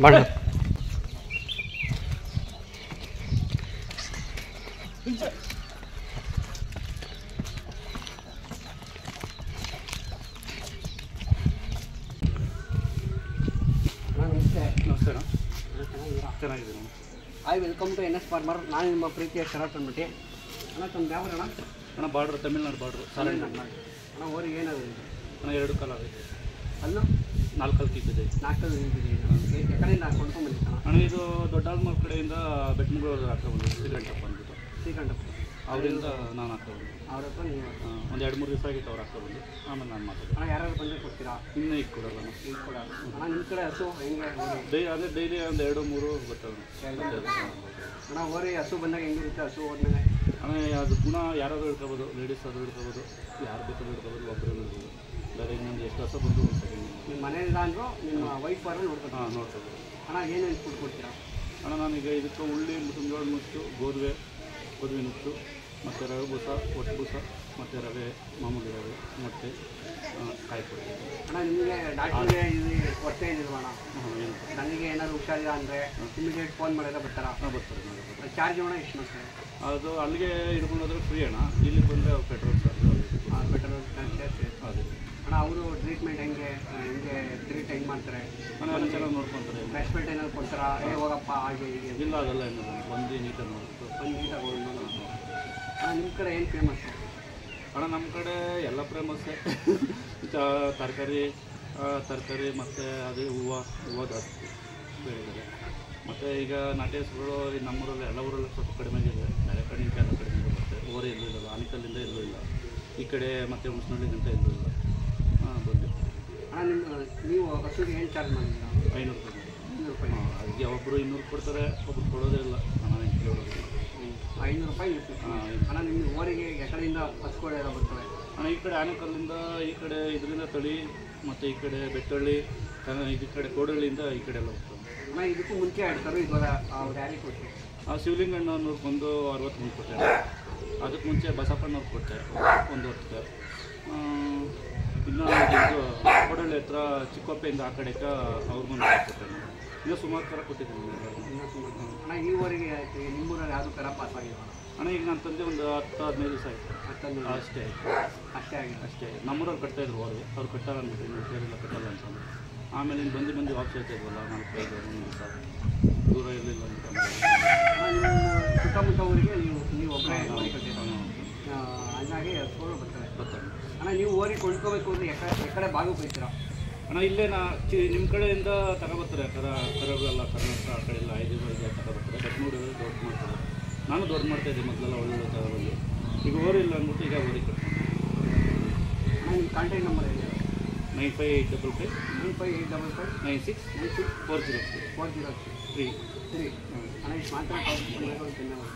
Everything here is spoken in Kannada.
ಬಣ್ಣ ನಮಸ್ತೆ ಅಣ್ಣ, ಚೆನ್ನಾಗಿದ್ದೀನಿ. Hi, welcome to NS farmer. ನಾನು ನಿಮ್ಮ ಪ್ರೀತಿಯ ಶರತ್ ಅಂದ್ಬಿಟ್ಟು. ಅಣ್ಣ ತಮ್ಮ ಯಾವ ಅಣ್ಣ? ಅಣ್ಣ ಬಾರ್ಡ್ರು, ತಮಿಳ್ನಾಡು ಬಾರ್ಡ್ರು. ಅಣ್ಣ ಊರಿಗೆ ಏನಾದ್ರು ಅಣ್ಣ 2 ಕಾಲ ಆಗೈತೆ. ಅಲ್ಲೂ 4 ಕಾಲು ಕೀಪಿದೆ. 4 ಕಲ್ಲು ಎಕಡೆಯಿಂದ ಕೊಂಡ್ಕೊಂಡ್ಬಂದಿತ್ತು ಅಣ್ಣ. ಅಣ್ಣ ಇದು ದೊಡ್ಡಾಲ್ಮೂರು ಕಡೆಯಿಂದ ಬೆಟ್ಟಮೂರು ಹಾಕ್ಕೊಂಡು ಶ್ರೀಗಂಟಪ್ಪ ಅಂದ್ಬಿಟ್ಟು ಶ್ರೀಕಂಠಪ್ಪ ಅವರಿಂದ ನಾನು ಹಾಕ್ಕೊಂಡು ಅವ್ರ ಹತ್ರ ನೀವು ಒಂದು 2-3 ದಿವಸ ಆಗಿತ್ತು ಅವ್ರು ಹಾಕ್ಕೊಂಡು. ಆಮೇಲೆ ನಾನು ಮಾತಾಡೋದು. ಅಣ್ಣ ಯಾರು ಬಂದರೆ ಕೊಡ್ತೀರಾ? ಇನ್ನೂ ಈಗ ಕೊಡೋಲ್ಲ ಈಗ ಕೂಡ ಅಣ್ಣ ನಿಮ್ಮ ಕಡೆ ಹಸು ಹೆಂಗೆ? ಅದೇ ಡೈಲಿ ಒಂದು 2-3 ಬರ್ತವೆ. ಅಣ್ಣ ಓರಿ ಹಸು ಬಂದಾಗ ಹೆಂಗಿರುತ್ತೆ? ಹಸು ಹೋದ್ಮೇಲೆ ಅಣ್ಣ ಅದು ಗುಣ ಯಾರಾದರೂ ಹಿಡ್ಕೋಬೋದು, ಲೇಡೀಸ್ ಆದರೂ ಹಿಡ್ಕೋಬೋದು, ಯಾರು ಬೇಕಾದ್ರೂ ಹಿಡ್ಕೋಬೋದು, ಒಬ್ಬರು ಹಿಡ್ಬೋದು. ಬೇರೆ ಇನ್ನೊಂದು ಎಷ್ಟು ಹಸ ಬಂದು ಒಂದು ಸೆಕೆಂಡ್ ನಿಮ್ಮ ಮನೆಯಿಂದ ಅಂದರೂ ನಿಮ್ಮ ವೈಫ್ ಅವರು ನೋಡ್ಕೊತಾರೆ? ಹಾಂ, ನೋಡ್ಕೋಬೋದು. ಅಣ್ಣ ಏನೇನು ಫುಡ್ ಕೊಡ್ತೀರಾ? ಅಣ್ಣ ನಾನೀಗ ಇದಕ್ಕೆ ಉಳ್ಳಿ, ಮುಸುಂಜೋಳ ನುಚ್ಚು, ಗೋಧುವೆ ನುಚ್ಚು, ಮತ್ತು ರವೆ ಬೂಸ, ಒಟ್ಟು ಬೂಸ, ಮತ್ತು ರವೆ, ಮಾಮೂಲಿ ರವೆ, ಮೊಟ್ಟೆ, ಕಾಯಿ ಕೊಡ್ತೀವಿ. ಅಣ್ಣ ನಿಮಗೆ ಡಾಕ್ಟ್ರಿಗೆ ಇದು ಹೊಟ್ಟೆ ಏನಿಲ್ವ ಅಣ್ಣ? ಏನು ನನಗೆ ಏನಾದ್ರು ಹುಷಾರಿಲ್ಲ ಅಂದರೆ ಇಮಿಡಿಯೇಟ್ ಫೋನ್ ಮಾಡಿದ್ರೆ ಬರ್ತಾರಾ? ಹಾಂ, ಬರ್ತಾರೆ. ಚಾರ್ಜ್ ಅಣ್ಣ ಎಷ್ಟು ಮಾಡ್ತಾರೆ? ಅದು ಅಲ್ಲಿಗೆ ಹಿಡ್ಕೊಂಡೋದ್ರೆ ಫ್ರೀ ಅಣ್ಣ, ಇಲ್ಲಿಗೆ ಬಂದರೆ ಪೆಟ್ರೋಲ್ ಚಾರ್ಜು ಪೆಟ್ರೋಲ್ ಸೇರಿಸಿ. ಅದೇ ಅಣ್ಣ ಅವರು ಟ್ರೀಟ್ಮೆಂಟ್ ಹೆಂಗೆ ಟ್ರೀಟ್ ಹೆಂಗೆ ಮಾಡ್ತಾರೆ? ಅಣ್ಣ ಎಲ್ಲ ಚೆನ್ನಾಗಿ ನೋಡ್ಕೊತಾರೆ. ರೆಸ್ಪೆಕ್ಟ್ ಏನಾದ್ರು ಕೊಡ್ತಾರಾ? ಹೋಗಪ್ಪ ಹಾಗೆ ಹೀಗೆ? ಇಲ್ಲ, ಅದೆಲ್ಲ ಏನಿಲ್ಲ, ಬಂದು ನೀಟಾಗಿ ನೋಡ್ತು. ಒಂದು ನೀಟಾಗಿ ಅಣ್ಣ ನಿಮ್ಮ ಕಡೆ ಏನು ಫೇಮಸ್? ಅಣ್ಣ ನಮ್ಮ ಕಡೆ ಎಲ್ಲ ಫೇಮಸ್ಸೇ. ತರಕಾರಿ ಮತ್ತು ಅದೇ ಹೂವು ಜಾಸ್ತಿ ಬೆಳೆದಿದೆ. ಮತ್ತು ಈಗ ನಾಟಿ ಹಸುಗಳು ನಮ್ಮೂರಲ್ಲಿ ಎಲ್ಲ ಊರಲ್ಲಿ ಸ್ವಲ್ಪ ಕಡಿಮೆ ಇದೆ. ಬೇರೆ ಕಡೆಯಿಂದ ಎಲ್ಲ ಕಡಿಮೆ ಬರುತ್ತೆ. ಓರೆ ಎಲ್ಲೂ ಇಲ್ಲ, ಆನಿಕಲ್ಲಿಂದ ಎಲ್ಲೂ ಇಲ್ಲ, ಈ ಕಡೆ ಮತ್ತು ಹುಣಸನಹಳ್ಳಿಗಿಂತ ಎಲ್ಲೂ ಇಲ್ಲ. ಬಂದು ಅಣ್ಣ ನೀವು ಹಸುಗೆ ಏನು ಚಾರ್ಜ್ ಮಾಡಿದ್ದೀರಾ? 500 ರೂಪಾಯಿ. 500 ರೂಪಾಯಿ. ಅದಕ್ಕೆ ಒಬ್ಬರು 200 ಕೊಡ್ತಾರೆ, ಒಬ್ಬರು ಕೊಡೋದೇ ಇಲ್ಲ. ನಾನು ಕೇಳೋದು 500 ರೂಪಾಯಿ. ಅಣ್ಣ ನಿಮ್ಮ ಊರಿಗೆ ಎಕಡೆಯಿಂದ ಹಸುಗಳೆಲ್ಲ ಬರ್ತವೆ? ಅಣ್ಣ ಈ ಕಡೆ ಆನೆಕಲ್ಲಿಂದ, ಈ ಕಡೆ ಇದರಿಂದ ತಳಿ, ಮತ್ತು ಈ ಕಡೆ ಬೆಟ್ಟಳ್ಳಿ, ಈ ಕಡೆ ಕೋಡಳ್ಳಿಯಿಂದ ಈ ಕಡೆ ಎಲ್ಲ ಹೋಗ್ತವೆ. ಅಣ್ಣ ಇದಕ್ಕೂ ಮುಂಚೆ ಆಡ್ತಾರೆ ಇವಾಗ ಅವ್ರು ಯಾರಿಗೆ ಕೊಟ್ಟೆ? ಶಿವಲಿಂಗಣ್ಣವ್ರು ಬಂದು 60 ಮುಂದೆ ಕೊಟ್ಟೆ. ಅದಕ್ಕೆ ಮುಂಚೆ ಬಸಪ್ಪಣ್ಣವ್ರು ಕೊಟ್ಟೆ ಒಂದು ಹೊತ್ತಿಗೆ. ಇನ್ನು ಇದು ಕೋಡಳ್ಳಿ ಹತ್ರ ಚಿಕ್ಕೊಪ್ಪೆಯಿಂದ ಆ ಕಡೆಗೆ ಅವ್ರಿಗೊಂದು ಕೊಟ್ಟೆ. ಇನ್ನೂ ಸುಮಾರು ಥರ ಕೊಟ್ಟಿದ್ದೀನಿ. ಅಣ್ಣ ಈ ಊರಿಗೆ ನಿಮ್ಮೂರಲ್ಲಿ ಯಾವುದು ಕರ ಪಾಸ್ ಆಗಿಲ್ಲ ಅಣ್ಣ? ಈಗ ನಾನು ತಂದೆ ಒಂದು 10-15 ದಿವಸ ಆಯಿತು. ಅಷ್ಟೇ ಆಯಿತು. ಅಷ್ಟೇ ನಮ್ಮೂರಲ್ಲಿ ಕಟ್ತಾಯಿದ್ರು ಅವ್ರು ಕಟ್ಟಾರ ಅಂದ್ಬಿಟ್ಟು, ಇನ್ನು ಹುಷಾರಿಲ್ಲ ಕಟ್ಟಲ್ಲ ಅಂತಂದು. ಆಮೇಲೆ ಇನ್ನು ಬಂದು ವಾಪಸ್ ಆಯ್ತಾಯಿದ್ವಲ್ಲ 4-5 ದಿವಸ ದೂರ ಇರಲಿಲ್ಲ ಅಂತ. ಸುತ್ತಮುತ್ತ ಊರಿಗೆ ನೀವು ಒಬ್ಬರೇ ಹಂಗಾಗಿ ಹಸುಗಳು ಬರ್ತಾರೆ. ಅಣ್ಣ ನೀವು ಊರಿಗೆ ಕೊಂಡ್ಕೋಬೇಕು ಅಂದರೆ ಎಕಡೆ ಭಾಗಕ್ಕೆ ಹೋಗ್ತೀರಾ? ಅಣ್ಣ ಇಲ್ಲೇ ನಿಮ್ಮ ಕಡೆಯಿಂದ ತಗೊಬರ್ತಾರೆ. ಕರಗಳೆಲ್ಲ ಕರ್ನಾಟಕ ಆ ಕಡೆ ಎಲ್ಲ 5 ತಗೊಬರ್ತಾರೆ. ಬೆಟ್ಟಮೂಡಿದ್ರೆ ದೊಡ್ಡ ಮಾಡ್ತಾರೆ. ನಾನು ದೊಡ್ಡ ಮಾಡ್ತಾಯಿದ್ದೆ ಮೊದಲೆಲ್ಲ, ಒಳ್ಳೆ ತಗೊಬಂದು. ಈಗ ಓರಿಲ್ಲ ಅಂದ್ಬಿಟ್ಟು ಈಗ ಊರಿಗೆ ಕಟ್ತೀನಿ. ಅಣ್ಣ ನಿಮ್ಮ ಕಾಂಟ್ಯಾಕ್ಟ್ ನಂಬರ್ ಇದೆ? 9585 9585 96 403. ಅಣ್ಣ ಇಷ್ಟು ಮಾತ್ರ ಧನ್ಯವಾದ.